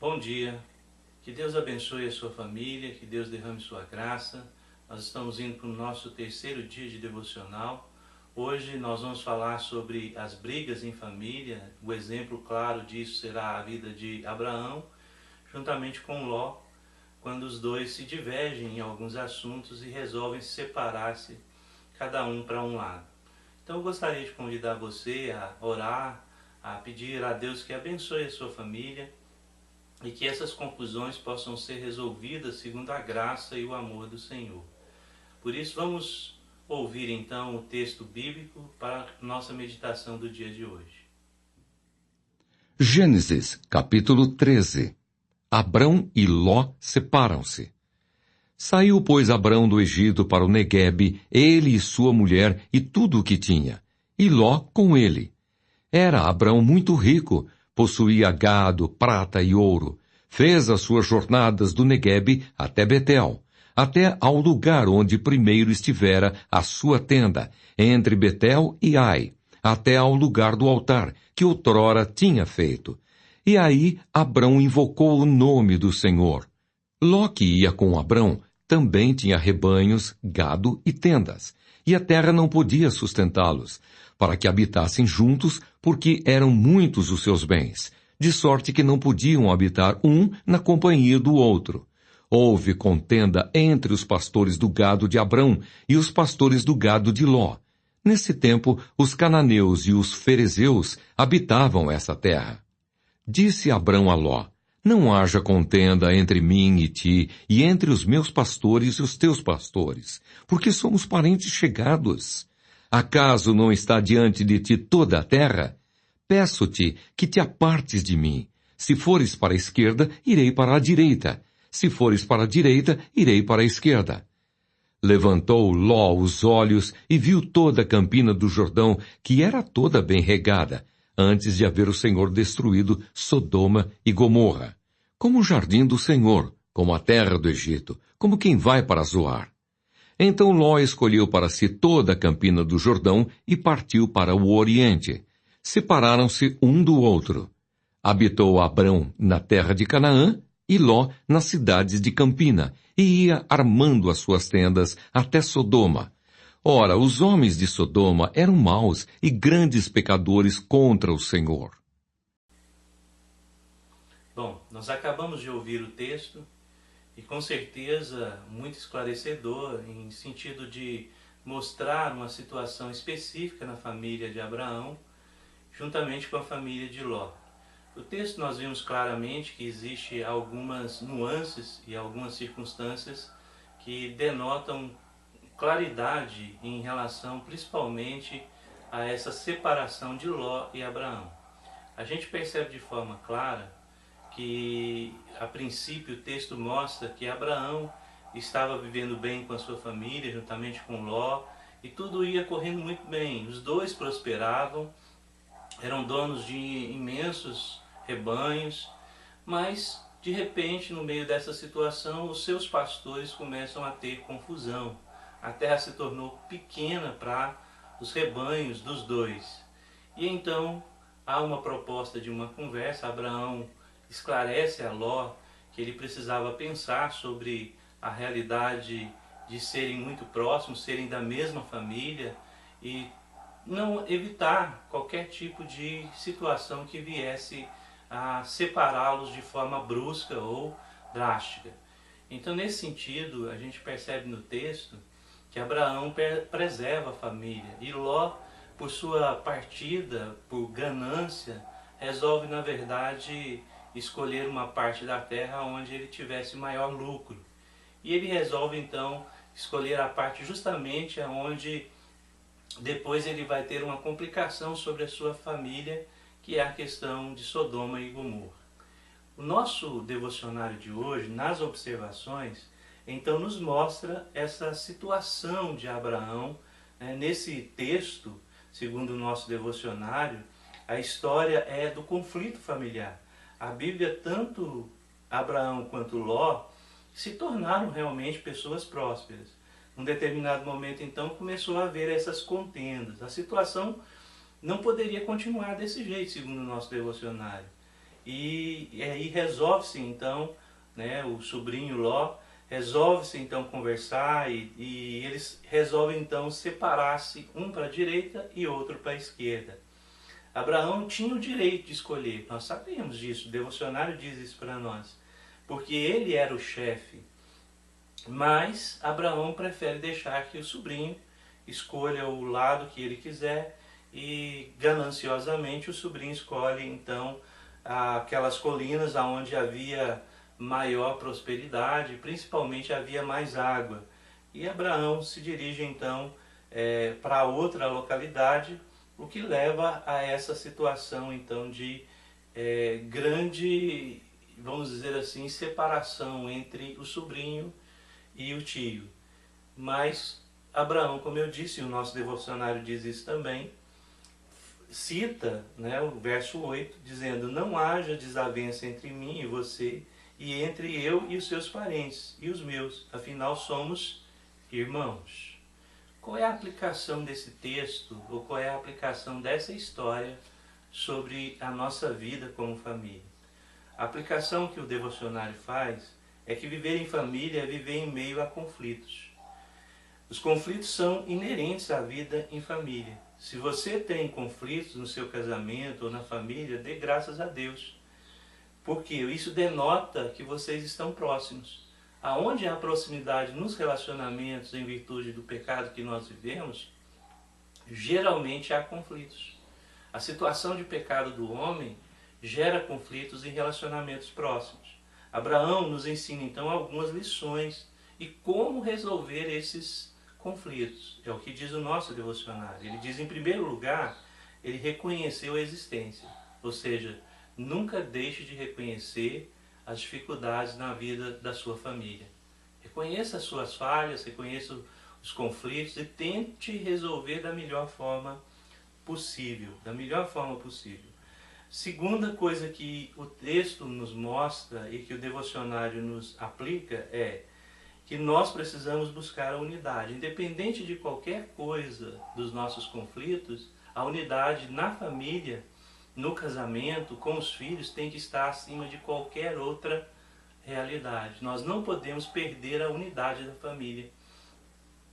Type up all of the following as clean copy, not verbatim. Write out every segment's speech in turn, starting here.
Bom dia, que Deus abençoe a sua família, que Deus derrame sua graça. Nós estamos indo para o nosso terceiro dia de devocional. Hoje nós vamos falar sobre as brigas em família. O exemplo claro disso será a vida de Abraão, juntamente com Ló, quando os dois se divergem em alguns assuntos e resolvem separar-se, cada um para um lado. Então eu gostaria de convidar você a orar, a pedir a Deus que abençoe a sua família e que essas confusões possam ser resolvidas segundo a graça e o amor do Senhor. Por isso vamos ouvir então o texto bíblico para a nossa meditação do dia de hoje. Gênesis, capítulo 13. Abrão e Ló separam-se. Saiu, pois, Abrão do Egito para o Neguebe, ele e sua mulher e tudo o que tinha, e Ló com ele. Era Abrão muito rico, possuía gado, prata e ouro. Fez as suas jornadas do Neguebe até Betel, até ao lugar onde primeiro estivera a sua tenda, entre Betel e Ai, até ao lugar do altar, que outrora tinha feito. E aí Abrão invocou o nome do Senhor. Ló, que ia com Abrão, também tinha rebanhos, gado e tendas, e a terra não podia sustentá-los, para que habitassem juntos, porque eram muitos os seus bens, de sorte que não podiam habitar um na companhia do outro. Houve contenda entre os pastores do gado de Abrão e os pastores do gado de Ló. Nesse tempo, os cananeus e os ferezeus habitavam essa terra. Disse Abrão a Ló: não haja contenda entre mim e ti, e entre os meus pastores e os teus pastores, porque somos parentes chegados. Acaso não está diante de ti toda a terra? Peço-te que te apartes de mim. Se fores para a esquerda, irei para a direita. Se fores para a direita, irei para a esquerda. Levantou Ló os olhos e viu toda a campina do Jordão, que era toda bem regada, antes de haver o Senhor destruído Sodoma e Gomorra, como o jardim do Senhor, como a terra do Egito, como quem vai para Zoar. Então Ló escolheu para si toda a campina do Jordão e partiu para o oriente. Separaram-se um do outro. Habitou Abrão na terra de Canaã e Ló nas cidades de campina, e ia armando as suas tendas até Sodoma. Ora, os homens de Sodoma eram maus e grandes pecadores contra o Senhor. Bom, nós acabamos de ouvir o texto e com certeza muito esclarecedor em sentido de mostrar uma situação específica na família de Abraão, juntamente com a família de Ló. No texto nós vimos claramente que existe algumas nuances e algumas circunstâncias que denotam claridade em relação principalmente a essa separação de Ló e Abraão. A gente percebe de forma clara que, a princípio, o texto mostra que Abraão estava vivendo bem com a sua família, juntamente com Ló, e tudo ia correndo muito bem. Os dois prosperavam, eram donos de imensos rebanhos, mas, de repente, no meio dessa situação, os seus pastores começam a ter confusão. A terra se tornou pequena para os rebanhos dos dois. E então há uma proposta de uma conversa. Abraão esclarece a Ló que ele precisava pensar sobre a realidade de serem muito próximos, serem da mesma família e não evitar qualquer tipo de situação que viesse a separá-los de forma brusca ou drástica. Então, nesse sentido, a gente percebe no texto que Abraão preserva a família e Ló, por sua partida, por ganância, resolve, na verdade, escolher uma parte da terra onde ele tivesse maior lucro. E ele resolve, então, escolher a parte justamente onde depois ele vai ter uma complicação sobre a sua família, que é a questão de Sodoma e Gomorra. O nosso devocionário de hoje, nas observações, então nos mostra essa situação de Abraão. Nesse texto, segundo o nosso devocionário, a história é do conflito familiar. A Bíblia, tanto Abraão quanto Ló, se tornaram realmente pessoas prósperas. Num determinado momento, então, começou a haver essas contendas. A situação não poderia continuar desse jeito, segundo o nosso devocionário. E aí resolve-se então, né, o sobrinho Ló resolve-se então conversar e eles resolvem então separar-se, um para a direita e outro para a esquerda. Abraão tinha o direito de escolher, nós sabemos disso, o devocionário diz isso para nós, porque ele era o chefe. Mas Abraão prefere deixar que o sobrinho escolha o lado que ele quiser e gananciosamente o sobrinho escolhe então aquelas colinas onde havia maior prosperidade, principalmente havia mais água. E Abraão se dirige então para outra localidade, o que leva a essa situação então de grande, vamos dizer assim, separação entre o sobrinho e o tio. Mas Abraão, como eu disse, o nosso devocionário diz isso também, cita, né, o verso 8, dizendo: não haja desavença entre mim e você, e entre eu e os seus parentes, e os meus, afinal somos irmãos. Qual é a aplicação desse texto, ou qual é a aplicação dessa história sobre a nossa vida como família? A aplicação que o devocionário faz é que viver em família é viver em meio a conflitos. Os conflitos são inerentes à vida em família. Se você tem conflitos no seu casamento ou na família, dê graças a Deus. Porque isso denota que vocês estão próximos. Aonde há proximidade nos relacionamentos em virtude do pecado que nós vivemos, geralmente há conflitos. A situação de pecado do homem gera conflitos em relacionamentos próximos. Abraão nos ensina então algumas lições e como resolver esses conflitos. É o que diz o nosso devocionário. Ele diz, em primeiro lugar, ele reconheceu a existência. Ou seja, nunca deixe de reconhecer as dificuldades na vida da sua família. Reconheça as suas falhas, reconheça os conflitos e tente resolver da melhor forma possível. Da melhor forma possível. Segunda coisa que o texto nos mostra e que o devocionário nos aplica é que nós precisamos buscar a unidade. Independente de qualquer coisa dos nossos conflitos, a unidade na família, no casamento, com os filhos, tem que estar acima de qualquer outra realidade. Nós não podemos perder a unidade da família.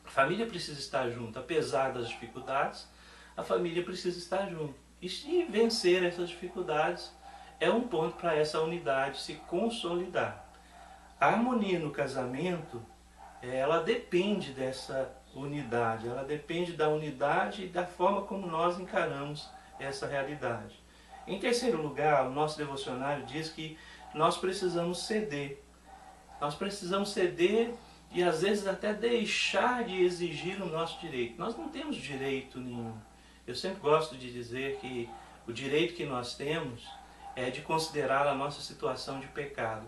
A família precisa estar junto, apesar das dificuldades, a família precisa estar junto. E se vencer essas dificuldades, é um ponto para essa unidade se consolidar. A harmonia no casamento, ela depende dessa unidade, ela depende da unidade e da forma como nós encaramos essa realidade. Em terceiro lugar, o nosso devocionário diz que nós precisamos ceder. Nós precisamos ceder e às vezes até deixar de exigir o nosso direito. Nós não temos direito nenhum. Eu sempre gosto de dizer que o direito que nós temos é de considerar a nossa situação de pecado.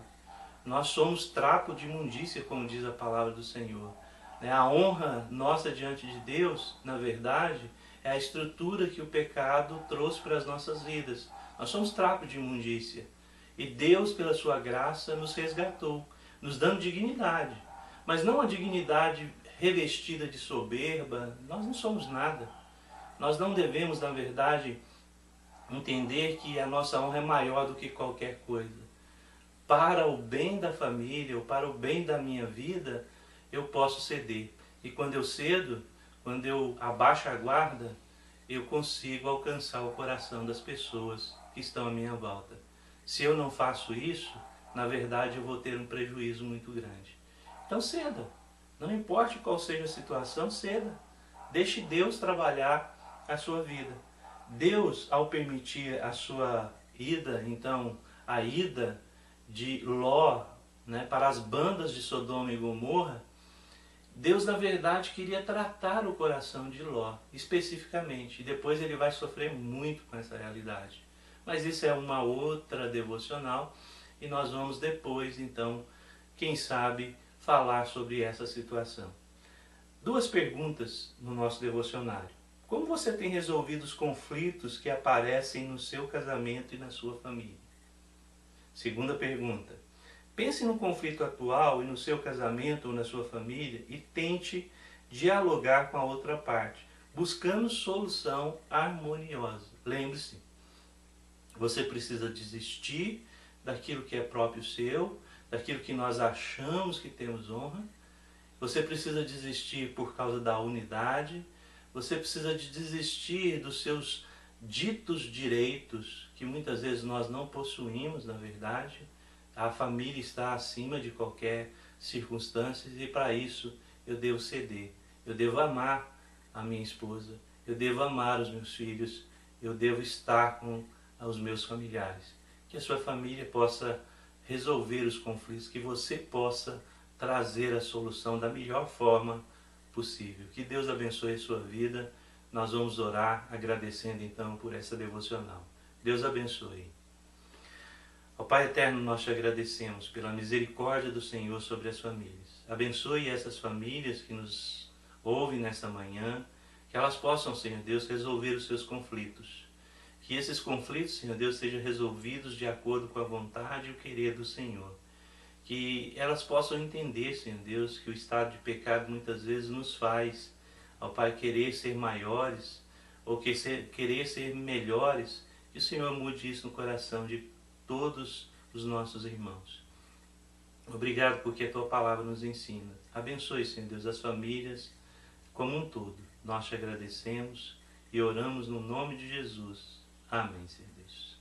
Nós somos trapo de imundícia, como diz a palavra do Senhor. A honra nossa diante de Deus, na verdade, é a estrutura que o pecado trouxe para as nossas vidas. Nós somos trapo de imundícia. E Deus, pela sua graça, nos resgatou, nos dando dignidade. Mas não a dignidade revestida de soberba. Nós não somos nada. Nós não devemos, na verdade, entender que a nossa honra é maior do que qualquer coisa. Para o bem da família, ou para o bem da minha vida, eu posso ceder. E quando eu cedo, quando eu abaixo a guarda, eu consigo alcançar o coração das pessoas que estão à minha volta. Se eu não faço isso, na verdade eu vou ter um prejuízo muito grande. Então ceda. Não importa qual seja a situação, ceda. Deixe Deus trabalhar a sua vida. Deus, ao permitir a sua ida, então, a ida de Ló, para as bandas de Sodoma e Gomorra, Deus, na verdade, queria tratar o coração de Ló, especificamente. E depois ele vai sofrer muito com essa realidade. Mas isso é uma outra devocional e nós vamos depois, então, quem sabe, falar sobre essa situação. Duas perguntas no nosso devocionário. Como você tem resolvido os conflitos que aparecem no seu casamento e na sua família? Segunda pergunta. Pense no conflito atual e no seu casamento ou na sua família e tente dialogar com a outra parte, buscando solução harmoniosa. Lembre-se, Você precisa desistir daquilo que é próprio seu, daquilo que nós achamos que temos honra. Você precisa desistir por causa da unidade. Você precisa de desistir dos seus ditos direitos, que muitas vezes nós não possuímos, na verdade. A família está acima de qualquer circunstância e para isso eu devo ceder. Eu devo amar a minha esposa, eu devo amar os meus filhos, eu devo estar com os meus familiares. Que a sua família possa resolver os conflitos, que você possa trazer a solução da melhor forma possível. Que Deus abençoe a sua vida. Nós vamos orar agradecendo então por essa devocional. Deus abençoe. Ó Pai eterno, nós te agradecemos pela misericórdia do Senhor sobre as famílias. Abençoe essas famílias que nos ouvem nesta manhã, que elas possam, Senhor Deus, resolver os seus conflitos. Que esses conflitos, Senhor Deus, sejam resolvidos de acordo com a vontade e o querer do Senhor. Que elas possam entender, Senhor Deus, que o estado de pecado muitas vezes nos faz, ó Pai, querer ser maiores ou querer ser melhores. Que o Senhor mude isso no coração de todos os nossos irmãos. Obrigado porque a Tua Palavra nos ensina. Abençoe, Senhor Deus, as famílias como um todo. Nós te agradecemos e oramos no nome de Jesus. Amém, Senhor Deus.